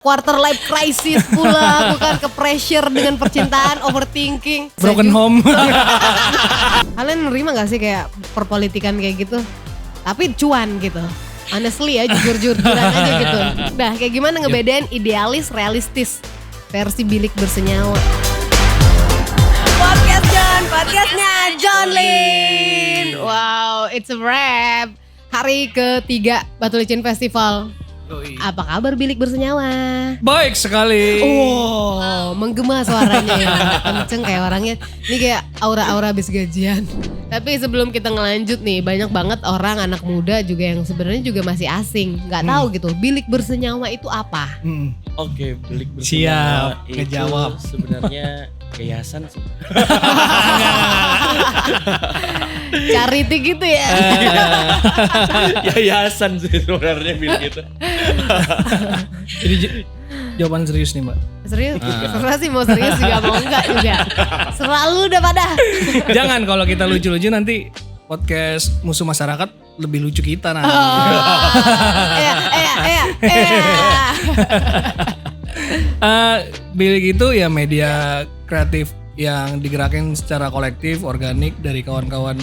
Quarter life crisis pula, bukan ke pressure dengan percintaan, overthinking. Broken home. Kalian nerima gak sih kayak perpolitikan kayak gitu? Tapi cuan gitu. Honestly ya, jujur-jujuran aja gitu. Nah, kayak gimana ngebedain idealis, realistis versi bilik bersenyawa? Podcastnya John Lin. Wow, it's a wrap. Hari ketiga Batu Licin Festival. Apa kabar bilik bersenyawa? Baik sekali. Oh, menggema suaranya ya. Kenceng kayak orangnya. Ini kayak aura-aura habis gajian. Tapi sebelum kita ngelanjut nih, banyak banget orang anak muda juga yang sebenarnya juga masih asing, nggak tahu gitu. Bilik bersenyawa itu apa? Oke, bilik bersenyawa Siap, kejawab. Sebenarnya yayasan sih. Charity gitu ya. Yayasan sih sebenarnya bilik itu. Jadi jawaban serius nih, Mbak. Serius? Serah sih mau serius juga mau enggak juga. Selalu udah pada. Jangan kalau kita lucu-lucu nanti podcast musuh masyarakat lebih lucu kita nanti. Bilik itu ya media kreatif yang digerakin secara kolektif, organik dari kawan-kawan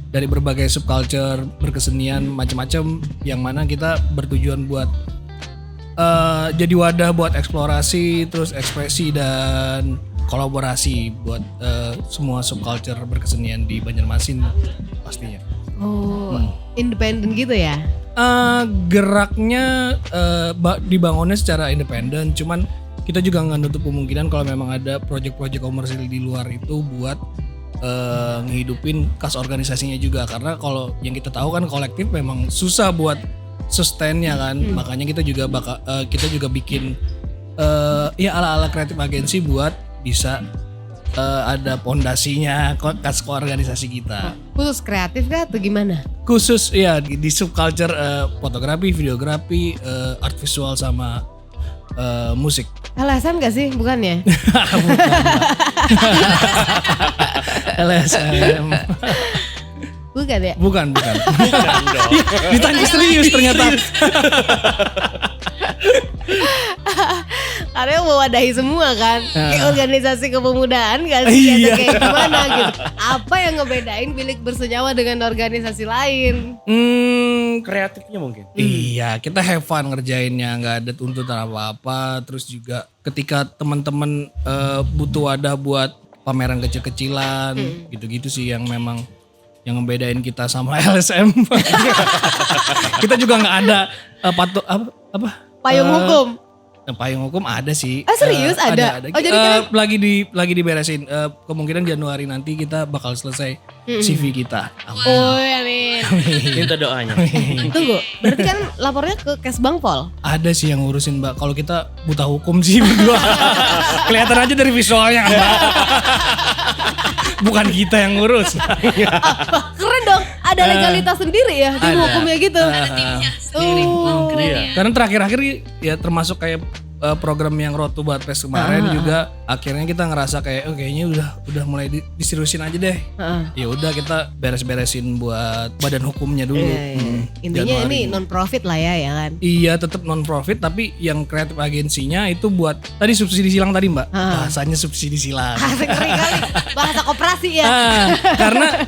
dari berbagai subculture, berkesenian macam-macam, yang mana kita bertujuan buat jadi wadah buat eksplorasi, terus ekspresi dan kolaborasi buat semua subculture berkesenian di Banjarmasin pastinya. Oh, independen gitu ya? Geraknya dibangunnya secara independen, cuman kita juga nggak nutup kemungkinan kalau memang ada proyek-proyek komersil di luar itu buat ngehidupin kas organisasinya juga, karena kalau yang kita tahu kan kolektif memang susah buat sustainnya kan. Makanya kita juga bikin ya ala-ala kreatif agensi buat bisa ada pondasinya kas organisasi kita. Khusus kreatif kah atau gimana? Khusus ya di subculture fotografi, videografi, art visual sama musik. LSM gak sih? Bukannya? LSM. Bukan ya? Bukan. Ditanya serius ternyata. Karena mewadahi semua kan. Kayak organisasi kepemudaan gak sih? Atau kayak gimana gitu. Apa yang ngebedain bilik bersenyawa dengan organisasi lain? Kreatifnya mungkin. Iya, kita have fun ngerjainnya, nggak ada tuntutan apa-apa. Terus juga ketika teman-teman butuh wadah buat pameran kecil-kecilan, gitu-gitu sih yang memang yang ngebedain kita sama LSM. Kita juga nggak ada Payung hukum. Payung hukum ada sih. Serius ada? Oh, jadi lagi diberesin. Kemungkinan Januari nanti kita bakal selesai CV kita. Oh, amin. Minta doanya. Tunggu, berarti kan lapornya ke Kesbangpol? Ada sih yang ngurusin, Mbak. Kalau kita buta hukum sih berdua. Kelihatan aja dari visualnya kan, Mbak. Bukan kita yang ngurus. Keren dong, ada legalitas sendiri ya di hukumnya gitu. Ada timnya sendiri. Karena terakhir-akhir ya termasuk kayak program yang Road to Budapest kemarin juga akhirnya kita ngerasa kayak kayaknya udah mulai diseriusin aja deh. Ya udah kita beres-beresin buat badan hukumnya dulu. Intinya Januari. ini non profit lah ya kan. Iya, tetap non profit, tapi yang kreatif agensinya itu buat tadi subsidi silang tadi, Mbak. Bahasanya subsidi silang. Asik kali bahasa koperasi ya.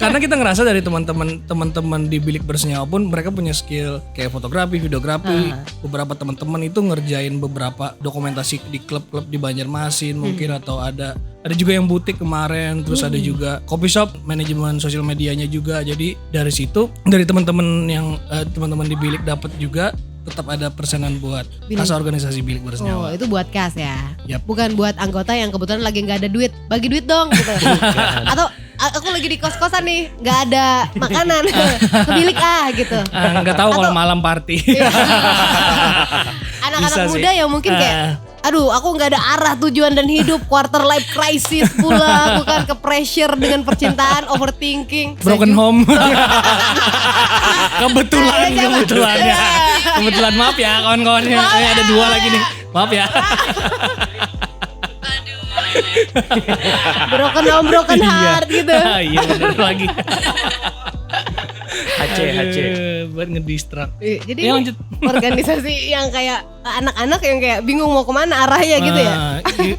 Karena kita ngerasa dari teman-teman di bilik bersenyawa pun mereka punya skill kayak fotografi, videografi. Beberapa teman-teman itu ngerjain beberapa dokumentasi di klub-klub di Banjarmasin mungkin, atau ada juga yang butik kemarin, terus ada juga coffee shop, manajemen sosial medianya juga. Jadi dari situ dari teman-teman yang teman-teman di bilik dapat juga tetap ada persenan buat kas organisasi bilik bersenyawa. Oh, itu buat kas ya. Yap. Bukan buat anggota yang kebetulan lagi nggak ada duit, bagi duit dong gitu. Atau aku lagi di kos-kosan nih, nggak ada makanan, ke bilik gitu. Nggak tahu kalau malam party. Anak-anak muda yang mungkin kayak aduh, aku nggak ada arah, tujuan dan hidup, quarter life crisis pula, bukan ke pressure dengan percintaan, overthinking, broken home. Kebetulan maaf ya kawan-kawannya. Ini ada 2 lagi nih, maaf ya. broken heart gitu. Iya bener lagi. HC. Buat ngedistract. Jadi Ya, ini lanjut. organisasi yang kayak anak-anak yang kayak bingung mau kemana arahnya gitu ya.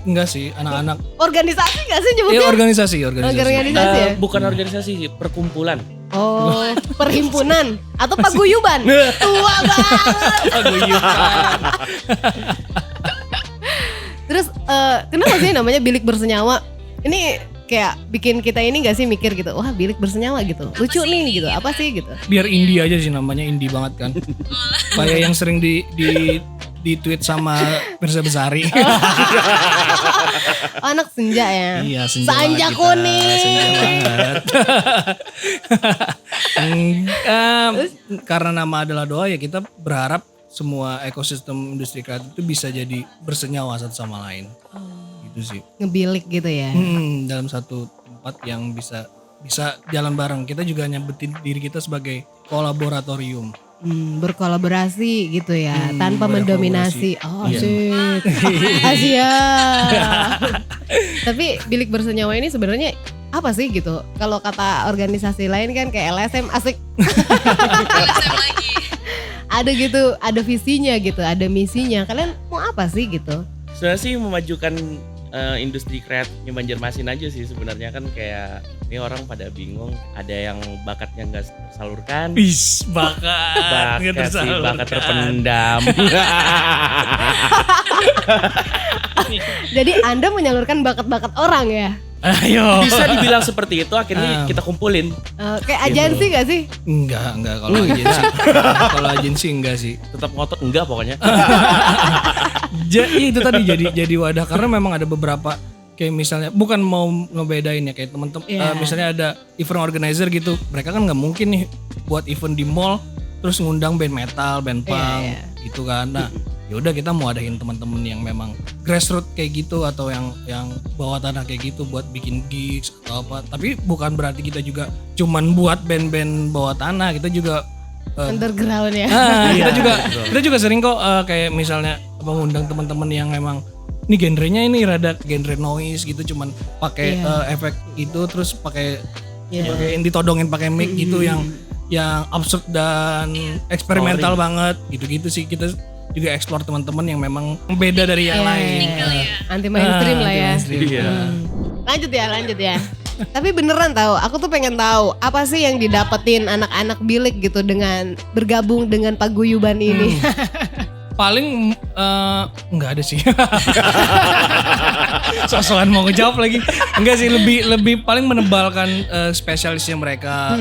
Enggak sih, anak-anak. Organisasi gak sih Ya nyebutnya? organisasi. Organisasi ya? Bukan organisasi sih, perkumpulan. Oh, perhimpunan atau paguyuban. Tua banget. Paguyuban. Terus kenapa sih namanya bilik bersenyawa? Ini kayak bikin kita ini gak sih mikir gitu, wah bilik bersenyawa gitu, lucu nih gitu, apa sih gitu. Biar indie aja sih namanya, indie banget kan. Kayak yang sering di tweet sama Mirza Besari. Oh, anak senja ya. Iya, senja Sanja banget kita. kuning. Senja banget. Karena nama adalah doa ya, kita berharap semua ekosistem industri kreatif itu bisa jadi bersenyawa satu sama lain. Gitu sih. Ngebilik gitu ya. Dalam satu tempat yang bisa jalan bareng. Kita juga nyebutin diri kita sebagai kolaboratorium. Berkolaborasi gitu ya, tanpa mendominasi. Oh, Iya. asik. Asia. Tapi bilik bersenyawa ini sebenarnya apa sih gitu? Kalau kata organisasi lain kan kayak LSM, asik. LSM lagi. Ada gitu, ada visinya gitu, ada misinya. Kalian mau apa sih gitu? Sebenarnya sih memajukan industri kreatifnya Banjarmasin aja sih sebenarnya, kan kayak ini orang pada bingung, ada yang bakatnya nggak tersalurkan, Is, bakat nggak bakat sih bakat tersalurkan. terpendam. Jadi Anda menyalurkan bakat-bakat orang ya? Ayo. Bisa dibilang seperti itu, akhirnya kita kumpulin. Kayak agensi gak sih? Enggak kalau agensi. Kalau agensi enggak sih. Tetap ngotot enggak pokoknya. Itu tadi jadi wadah, karena memang ada beberapa kayak misalnya, bukan mau ngebedain ya, kayak temen-temen Iya. misalnya ada event organizer gitu, mereka kan nggak mungkin nih buat event di mall terus ngundang band metal, band punk Iya. gitu kan. Nah, yaudah kita mau adain teman-teman yang memang grassroots kayak gitu, atau yang bawah tanah kayak gitu buat bikin gigs atau apa. Tapi bukan berarti kita juga cuman buat band-band bawah tanah, kita juga Underground ya? kita juga sering kok kayak misalnya ngundang teman-teman yang memang ini genrenya ini rada genre noise gitu, cuman pakai efek itu, terus pakai ditodongin pakai mic gitu yang absurd dan eksperimental banget gitu-gitu sih. Kita juga explore teman-teman yang memang beda dari yang lain. Anti mainstream lah ya. Iya. Lanjut ya. Tapi beneran tahu, aku tuh pengen tahu apa sih yang didapetin anak-anak bilik gitu dengan bergabung dengan paguyuban ini. Paling nggak ada sih. Sosokan mau ngejawab lagi. Enggak sih, lebih paling menebalkan spesialisnya mereka,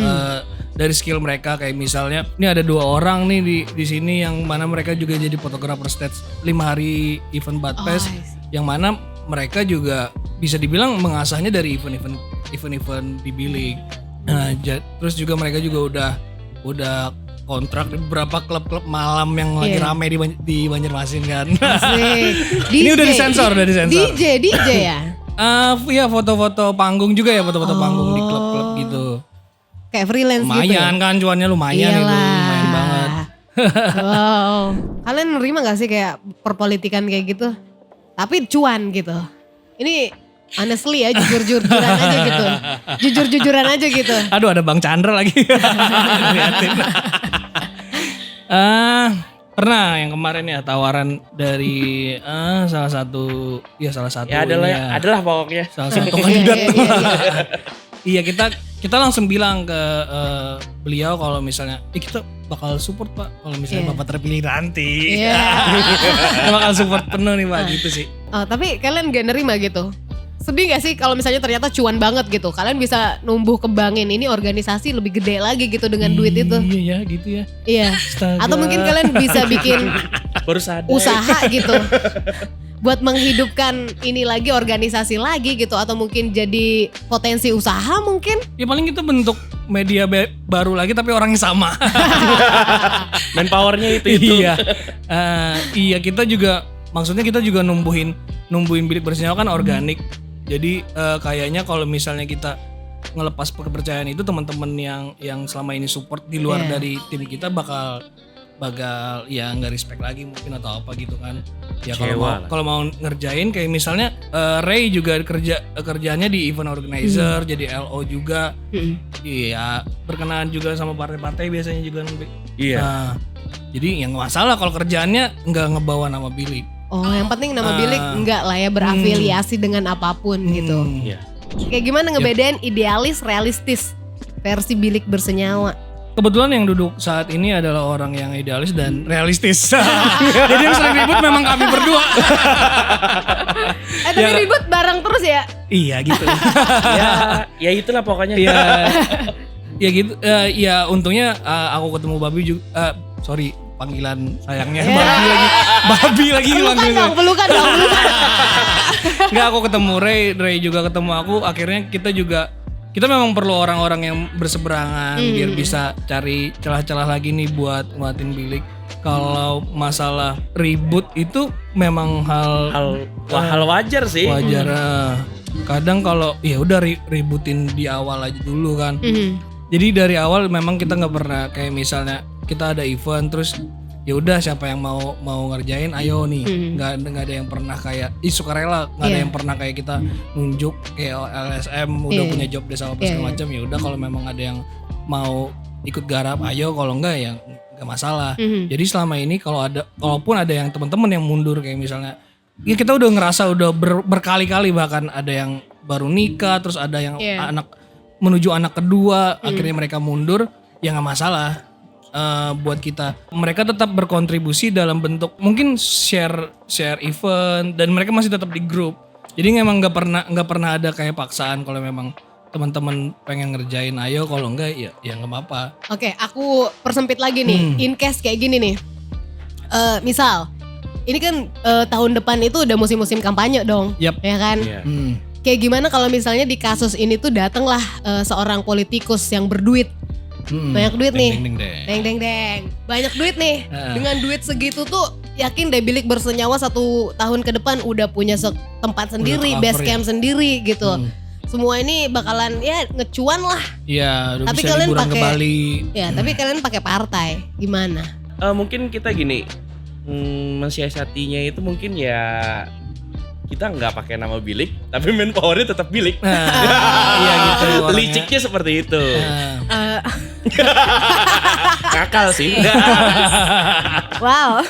dari skill mereka. Kayak misalnya ini ada 2 orang nih di sini yang mana mereka juga jadi fotografer stage 5 hari event Badfest, yang mana mereka juga bisa dibilang mengasahnya dari event-event di bilik. Nah, terus juga mereka juga udah kontrak di beberapa klub-klub malam yang lagi rame di Banjarmasin kan. Asik. Ini udah disensor. DJ ya? Iya, foto-foto panggung juga ya, foto-foto panggung di klub-klub gitu. Kayak freelance gitu ya? Lumayan kan, cuannya lumayan itu, lumayan banget. Wow. Kalian nerima gak sih kayak perpolitikan kayak gitu? Tapi cuan gitu. Ini honestly ya, jujur-jujuran aja gitu. Jujur-jujuran aja gitu. Aduh, ada Bang Chandra lagi. Liatin. Pernah yang kemarin ya tawaran dari salah satu Ya ini ya. adalah pokoknya. Salah satu kandidat. Iya. Iya, kita langsung bilang ke beliau kalau misalnya kita bakal support Pak kalau misalnya Bapak terpilih nanti. Iya. Kita bakal support penuh nih Pak, gitu sih. Oh, tapi kalian gak nerima gitu? Sedih gak sih kalau misalnya ternyata cuan banget gitu? Kalian bisa numbuh kembangin ini organisasi lebih gede lagi gitu dengan duit itu. Iya ya, gitu ya. Iya. Astaga. Atau mungkin kalian bisa bikin Baru sadar. usaha gitu. Buat menghidupkan ini lagi, organisasi lagi gitu. Atau mungkin jadi potensi usaha mungkin. Ya paling itu bentuk media baru lagi tapi orangnya sama. Manpowernya itu. Iya. Iya, kita juga maksudnya kita juga numbuhin bilik bersenyawa kan organik. Jadi kayaknya kalau misalnya kita ngelepas kepercayaan itu, teman-teman yang selama ini support di luar dari tim kita bakal bakal ya nggak respect lagi mungkin atau apa gitu kan. Ya Kecewa lah. kalau mau ngerjain kayak misalnya Ray juga kerjaannya di event organizer, jadi LO juga. Iya, berkenaan juga sama partai-partai biasanya juga kan. Iya. Nah, jadi yang nggak masalah kalau kerjaannya nggak ngebawa nama bilik. Oh, yang penting nama bilik enggak lah ya berafiliasi dengan apapun gitu. Iya. Kayak gimana ngebedain idealis realistis versi bilik bersenyawa? Kebetulan yang duduk saat ini adalah orang yang idealis dan realistis. Jadi yang sering ribut memang kami berdua. Tapi ribut bareng terus ya? Iya gitu. Ya itulah pokoknya. Iya. Ya gitu. Ya untungnya aku ketemu Babi juga. Sorry panggilan sayangnya Babi lagi Pelukan dong. Enggak, aku ketemu Ray juga ketemu aku. Akhirnya kita memang perlu orang-orang yang berseberangan biar bisa cari celah-celah lagi nih buat nguatin bilik. Kalau masalah ribut itu memang hal wajar sih. wajar. Kadang kalau ya udah ributin di awal aja dulu kan. Jadi dari awal memang kita nggak pernah kayak misalnya kita ada event terus ya udah siapa yang mau ngerjain ayo nih. Nggak ada yang pernah kayak sukarela, nggak ada yang pernah kayak kita nunjuk kayak LSM udah punya job desk apa segala macam. Ya udah kalau memang ada yang mau ikut garap ayo, kalau enggak ya nggak masalah. Jadi selama ini kalaupun ada yang teman-teman yang mundur kayak misalnya ya kita udah ngerasa udah berkali-kali, bahkan ada yang baru nikah terus ada yang menuju anak kedua akhirnya mereka mundur, ya nggak masalah. Buat kita mereka tetap berkontribusi dalam bentuk mungkin share event dan mereka masih tetap di grup, jadi memang nggak pernah ada kayak paksaan. Kalau memang teman-teman pengen ngerjain ayo, kalau enggak ya nggak apa-apa. Oke, aku persempit lagi nih. In case kayak gini nih, misal ini kan tahun depan itu udah musim-musim kampanye dong, ya kan? Kayak gimana kalau misalnya di kasus ini tuh datanglah seorang politikus yang berduit. Banyak duit nih. Deng. Banyak duit nih. Dengan duit segitu tuh yakin deh bilik bersenyawa 1 tahun ke depan udah punya tempat sendiri, base camp sendiri gitu. Semua ini bakalan ya ngecuan lah. Iya, tapi bisa kalian liburan pakai ke Bali. Ya, tapi kalian pakai partai. Gimana? Mungkin kita gini, mensiasatinya itu mungkin ya kita nggak pakai nama bilik, tapi manpowernya tetap bilik. Iya gitu. Liciknya seperti itu. Nakal sih. Wow.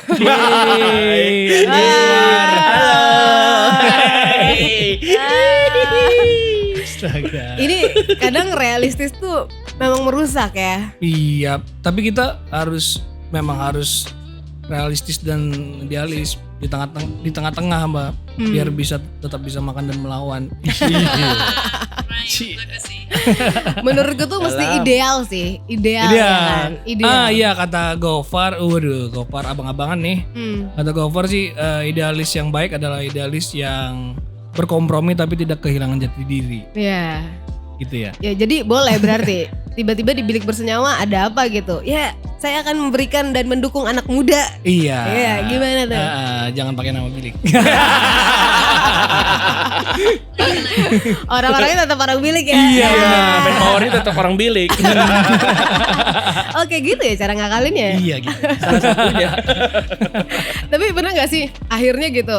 Ini kadang realistis tuh memang merusak ya. Iya, tapi kita memang harus realistis dan idealis di tengah-tengah Mbak, biar tetap bisa makan dan melawan. Menurutku tuh mesti ideal sih, ideal. Ya kan? Ideal. Iya kata Gofar, Gofar abang-abangan nih. Kata Gofar sih idealis yang baik adalah idealis yang berkompromi tapi tidak kehilangan jati diri. Iya. Gitu ya. Ya jadi boleh berarti tiba-tiba di bilik bersenyawa ada apa gitu. Ya saya akan memberikan dan mendukung anak muda. Iya. Iya, gimana tuh? Jangan pakai nama bilik. Orang-orangnya tetap orang bilik ya. Iya. Manpowernya tetap orang bilik. Oke gitu ya cara ngakalinnya. Iya gitu. Salah satunya. Tapi bener gak sih akhirnya gitu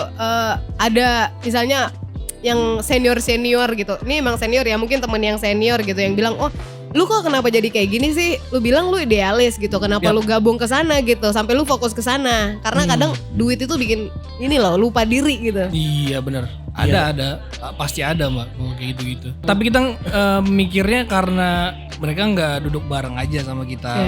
ada misalnya yang senior gitu. Ini emang senior ya, mungkin temen yang senior gitu yang bilang, "Oh, lu kok kenapa jadi kayak gini sih? Lu bilang lu idealis gitu. Kenapa lu gabung ke sana gitu? Sampai lu fokus ke sana." Karena kadang duit itu bikin ini loh, lupa diri gitu. Iya benar. Ada pasti ada Mbak kayak gitu. Tapi kita mikirnya karena mereka nggak duduk bareng aja sama kita.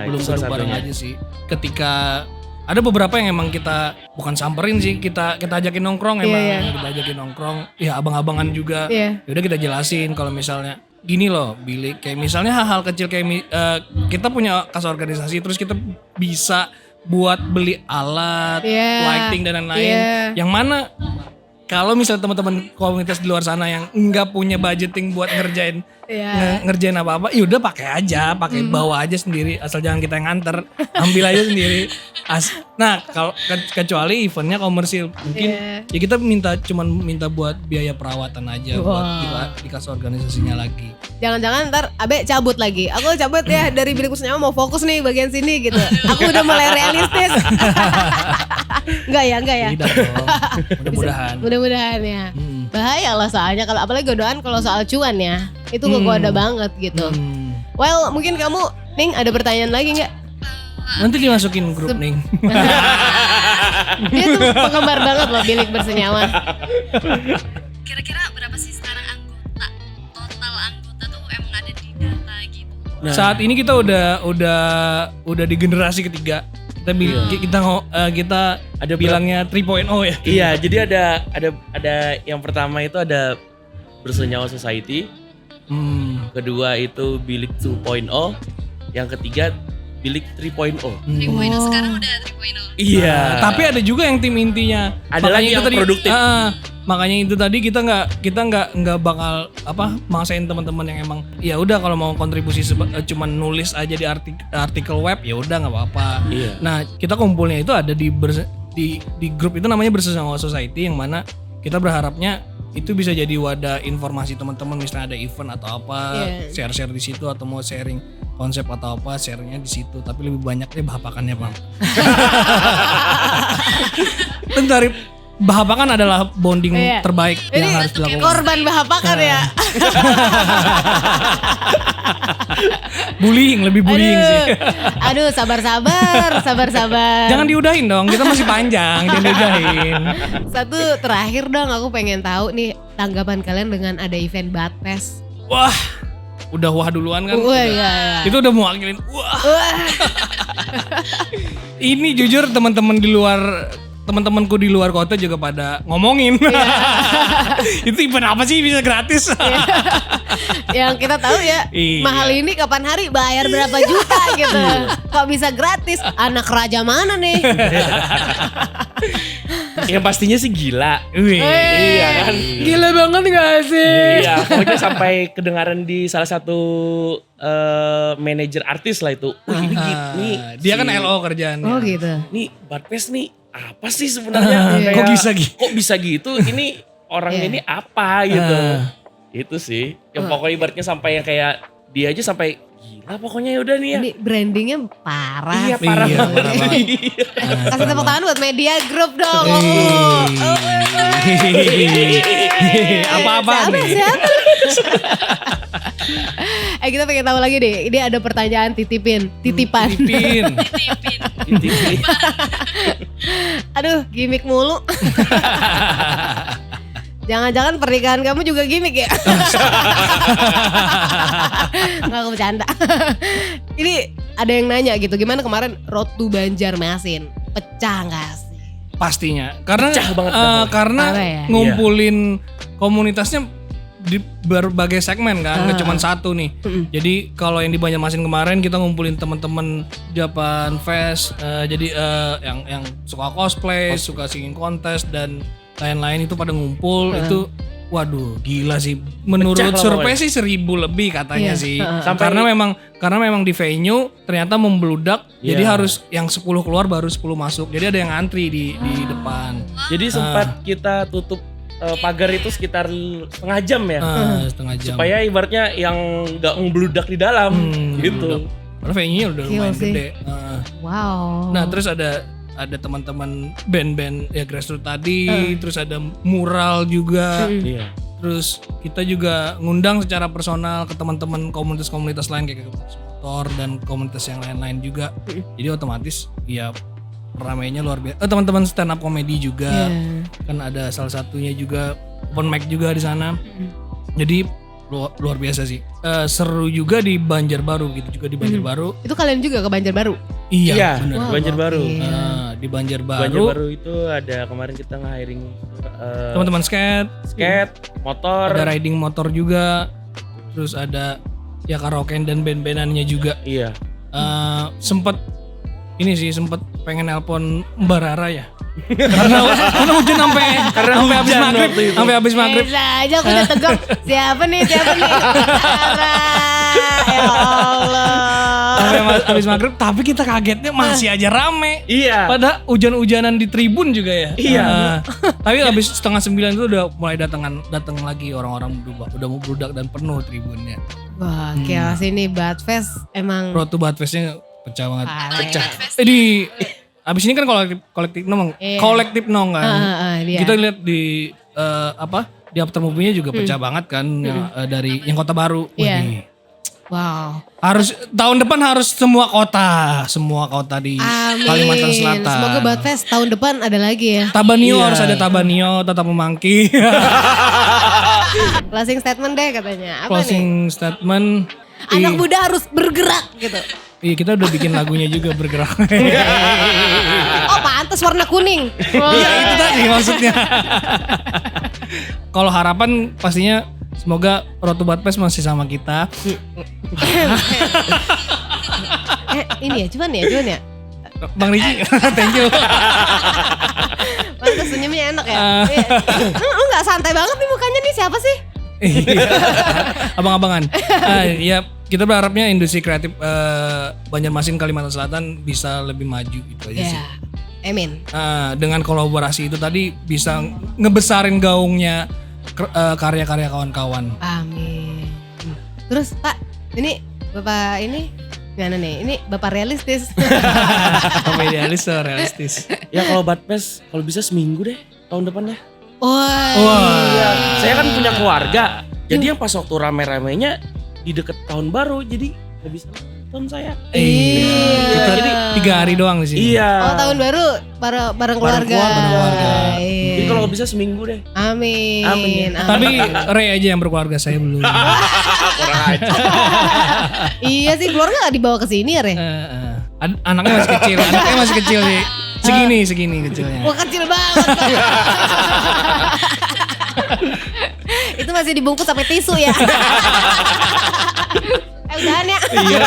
Belum duduk bareng aja sih. Ketika ada beberapa yang emang kita bukan samperin sih, kita ajakin nongkrong emang. Kita ajakin nongkrong, ya abang-abangan juga. Yaudah kita jelasin kalau misalnya gini loh bilik, kayak misalnya hal-hal kecil kayak kita punya kas organisasi terus kita bisa buat beli alat, lighting dan lain-lain. Yang mana kalau misalnya teman-teman komunitas di luar sana yang nggak punya budgeting buat ngerjain apa-apa, ya udah pakai bawa aja sendiri, asal jangan kita yang nganter, ambil aja sendiri. Nah, kalau kecuali eventnya komersil, mungkin ya kita cuman minta buat biaya perawatan aja buat dikasih organisasinya lagi. Jangan-jangan ntar Abe cabut lagi. Aku cabut ya dari bilik kursi nyawa, mau fokus nih bagian sini gitu. Aku udah mulai realistis. Enggak ya. Tidak dong. Mudah-mudahan. Mudah-mudahan ya. Bahaya lah soalnya kalau apalagi godaan kalau soal cuan ya. Itu goda banget gitu. Well, mungkin kamu Ning ada pertanyaan lagi nggak? Nanti dimasukin grup Ning. Dia tuh penggemar banget loh bilik bersenyawa. Kira-kira berapa sih sekarang anggota? Total anggota tuh emang ada di data gitu. Nah, Saat ini kita udah di generasi ketiga. Kita ada bilangnya 3.0 ya. Iya, jadi ada yang pertama itu ada Bersenyawa Society. Kedua itu Bilik 2.0. Yang ketiga Bilik 3.0. 3.0 sekarang udah 3.0. Iya. Tapi ada juga yang tim intinya. Ada lagi yang produktif. Makanya itu tadi kita nggak bakal maksain teman-teman yang emang ya udah kalau mau kontribusi cuman nulis aja di artikel web ya udah nggak apa-apa. Iya. Nah kita kumpulnya itu ada di grup itu namanya Bersenyawa Society, yang mana kita berharapnya itu bisa jadi wadah informasi teman-teman, misalnya ada event atau apa, share-share di situ, atau mau sharing konsep atau apa, share-nya di situ. Tapi lebih banyaknya bahapakannya, Bang. Bentar, bahapakan adalah bonding terbaik yang harus dilakukan. Korban bahapakan ya. Lebih bullying sih. Aduh, sabar. Jangan diudahin dong, kita masih panjang, jangan diudahin. Satu terakhir dong, aku pengen tahu nih tanggapan kalian dengan ada event Badfest. Wah, udah wah duluan kan? Wah, iya. Itu udah mewakilin. Wah. Ini jujur teman-temanku di luar kota juga pada ngomongin. Itu event apa sih bisa gratis? Yang kita tahu ya, mahal ini kapan hari bayar berapa juta gitu. Kok bisa gratis? Anak raja mana nih? Yang pastinya sih gila. Iya kan? Gila banget gak sih? Iya, pokoknya sampai kedengaran di salah satu manajer artis lah itu. Ini dia kan LO kerjaannya. Oh gitu. Nih Badfest nih apa sih sebenarnya? Kok bisa gitu? Ini orangnya ini apa gitu? Itu sih. Yang pokoknya ibaratnya sampai yang kayak dia aja sampai gila pokoknya udah nih ya. Ini brandingnya parah. Iya parah banget. Kasih tepuk tangan buat media group dong. Apa-apa nih? Siapa? Kita pengen tahu lagi deh. Ini ada pertanyaan titipan. Aduh, gimmick mulu. Jangan-jangan pernikahan kamu juga gimmick ya? Nggak, aku bercanda. Ini ada yang nanya gitu, gimana kemarin Road to Banjarmasin? Pecah nggak sih? Pastinya, karena Pecah banget, ngumpulin komunitasnya di berbagai segmen kan, nggak cuma satu nih. Jadi kalau yang di Banjarmasin kemarin kita ngumpulin teman-teman Japan Fest, yang suka cosplay, suka singing contest dan lain-lain itu pada ngumpul. Itu waduh gila sih. Menurut survei sih 1.000 lebih katanya sih. Karena memang di venue ternyata membludak. Jadi harus yang 10 keluar baru 10 masuk. Jadi ada yang antri di depan. Jadi sempat kita tutup pagar itu sekitar setengah jam ya. Setengah jam. Supaya ibaratnya yang nggak ngebludak di dalam gitu. Karena venue-nya udah lumayan gede. Wow. Nah terus ada teman-teman band-band ya grassroots tadi, terus ada mural juga. Terus kita juga ngundang secara personal ke teman-teman komunitas-komunitas lain kayak komunitas motor dan komunitas yang lain-lain juga. Jadi otomatis ya ramainya luar biasa. Teman-teman stand up comedy juga kan ada salah satunya juga open mic juga di sana. Jadi luar biasa sih. Seru juga di Banjarbaru gitu, juga di Banjarbaru. Itu kalian juga ke Banjarbaru? Iya, benar. Banjarbaru. Di Banjarbaru. Banjarbaru itu ada kemarin kita nge-hiring teman-teman skate, motor. ada riding motor juga. Terus ada ya karaoke dan band-bandannya juga. Iya. Sempet pengen nelpon Mbak Rara ya. karena hujan sampai habis maghrib. Bisa aja aku udah tegak. Siapa nih? Rara. Ya Allah. Sampai habis maghrib, tapi kita kagetnya masih aja rame. Iya. Pada hujan-hujanan di tribun juga ya. Iya. Tapi habis 8:30 itu udah mulai datang lagi orang-orang udah mau bludak dan penuh tribunnya. Wah, chaos ini Badfest emang Road to Badfestnya pecah banget. pecah. Abis ini kan kolektif nong kan. Dia. Kita lihat di di after movie-nya juga pecah banget kan dari yang Kota Baru. Iya. Wih. Wow. Harus tahun depan harus semua kota di Kalimantan Selatan. Semoga Badfest tahun depan ada lagi ya. Tabanio harus ada Tabanio, tetap memangki. Closing statement deh katanya. Apa Closing statement. nih? Anak muda harus bergerak gitu. Iya, kita udah bikin lagunya juga bergerak. Oh, pantas warna kuning. Iya, itu tadi maksudnya. Kalau harapan pastinya semoga Road to Badfest masih sama kita. Ini ya, cuman ya. Bang Riji, thank you. Pantas senyumnya enak ya. Lu gak santai banget nih mukanya nih, siapa sih? Abang-abangan. Ya kita berharapnya industri kreatif Banjarmasin Kalimantan Selatan bisa lebih maju gitu aja sih. Amin. Dengan kolaborasi itu tadi bisa ngebesarin gaungnya karya-karya kawan-kawan. Amin. Terus Pak, ini Bapak ini gimana nih? Ini Bapak realistis. Realistis. Ya kalau Badfest kalau bisa seminggu deh tahun depan ya. Wah. Saya kan punya keluarga. Jadi yang pas waktu rame-ramenya di deket tahun baru, jadi gak bisa nonton saya. Kita jadi 3 hari doang di sini. Iya. Oh, tahun baru bareng keluarga. Bareng keluarga. Iya. Jadi kalau bisa seminggu deh. Amin. Tapi Ray aja yang berkeluarga, saya belum. Kurang aja. Iya sih, keluarga gak dibawa ke sini ya, Re? Anaknya masih kecil sih. Segini kecilnya. Wah, kecil banget. Itu masih dibungkus sampai tisu ya. Udahan ya. Iya.